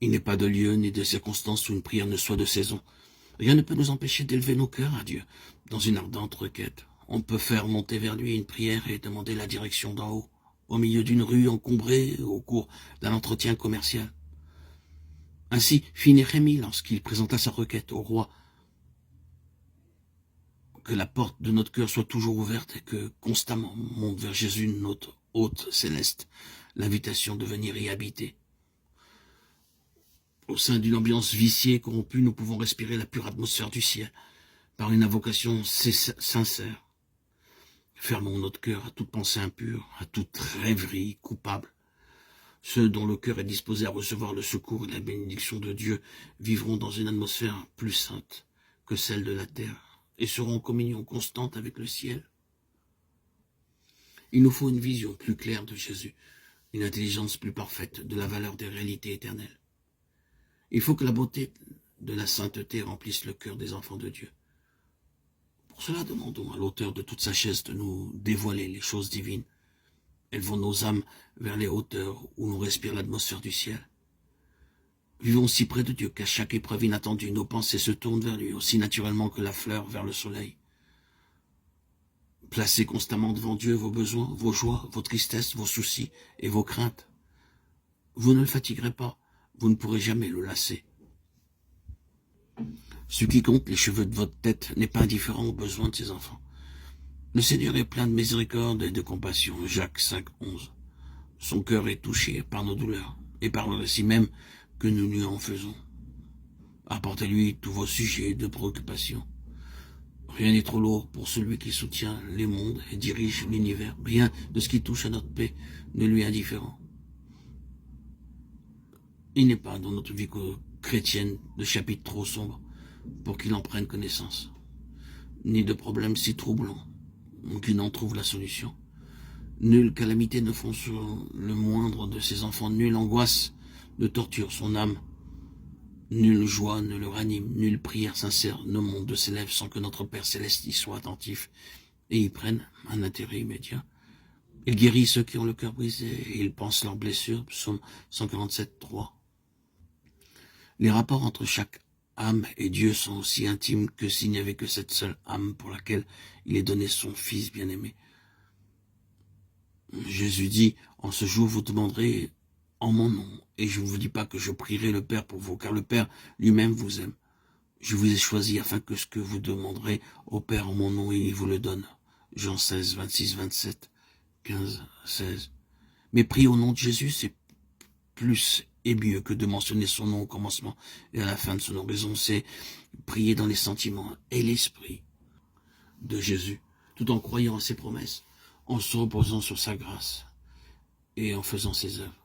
Il n'est pas de lieu ni de circonstance où une prière ne soit de saison. Rien ne peut nous empêcher d'élever nos cœurs à Dieu dans une ardente requête. On peut faire monter vers lui une prière et demander la direction d'en haut, au milieu d'une rue encombrée, au cours d'un entretien commercial. Ainsi fit Néhémie lorsqu'il présenta sa requête au roi. Que la porte de notre cœur soit toujours ouverte et que constamment monte vers Jésus notre hôte céleste l'invitation de venir y habiter. Au sein d'une ambiance viciée et corrompue, nous pouvons respirer la pure atmosphère du ciel par une invocation sincère. Fermons notre cœur à toute pensée impure, à toute rêverie coupable. Ceux dont le cœur est disposé à recevoir le secours et la bénédiction de Dieu vivront dans une atmosphère plus sainte que celle de la terre et seront en communion constante avec le ciel. Il nous faut une vision plus claire de Jésus, une intelligence plus parfaite de la valeur des réalités éternelles. Il faut que la beauté de la sainteté remplisse le cœur des enfants de Dieu. Pour cela, demandons à l'auteur de toute sagesse de nous dévoiler les choses divines. Élevons nos âmes vers les hauteurs où l'on respire l'atmosphère du ciel. Vivons si près de Dieu qu'à chaque épreuve inattendue, nos pensées se tournent vers lui, aussi naturellement que la fleur vers le soleil. Placez constamment devant Dieu vos besoins, vos joies, vos tristesses, vos soucis et vos craintes. Vous ne le fatiguerez pas, vous ne pourrez jamais le lasser. Ce qui compte, les cheveux de votre tête, n'est pas indifférent aux besoins de ses enfants. Le Seigneur est plein de miséricorde et de compassion. Jacques 5, 11. Son cœur est touché par nos douleurs et par le récit même que nous lui en faisons. Apportez-lui tous vos sujets de préoccupation. Rien n'est trop lourd pour celui qui soutient les mondes et dirige l'univers. Rien de ce qui touche à notre paix ne lui est indifférent. Il n'est pas dans notre vie chrétienne de chapitre trop sombre pour qu'il en prenne connaissance, ni de problème si troublant qu'il n'en trouve la solution. Nulle calamité ne fonce sur le moindre de ses enfants, nulle angoisse ne torture son âme, nulle joie ne le ranime, nulle prière sincère ne monte de ses lèvres sans que notre Père Céleste y soit attentif et y prenne un intérêt immédiat. Il guérit ceux qui ont le cœur brisé et il pense leurs blessures, psaume 147, 3. Les rapports entre chaque âme et Dieu sont aussi intimes que s'il n'y avait que cette seule âme pour laquelle il ait donné son Fils bien-aimé. Jésus dit, en ce jour vous demanderez en mon nom, et je ne vous dis pas que je prierai le Père pour vous, car le Père lui-même vous aime. Je vous ai choisi afin que ce que vous demanderez au Père en mon nom, il vous le donne. Jean 16, 26, 27, 15, 16. Mais prier au nom de Jésus, c'est plus et mieux que de mentionner son nom au commencement et à la fin de son oraison. C'est prier dans les sentiments et l'esprit de Jésus, tout en croyant à ses promesses, en se reposant sur sa grâce et en faisant ses œuvres.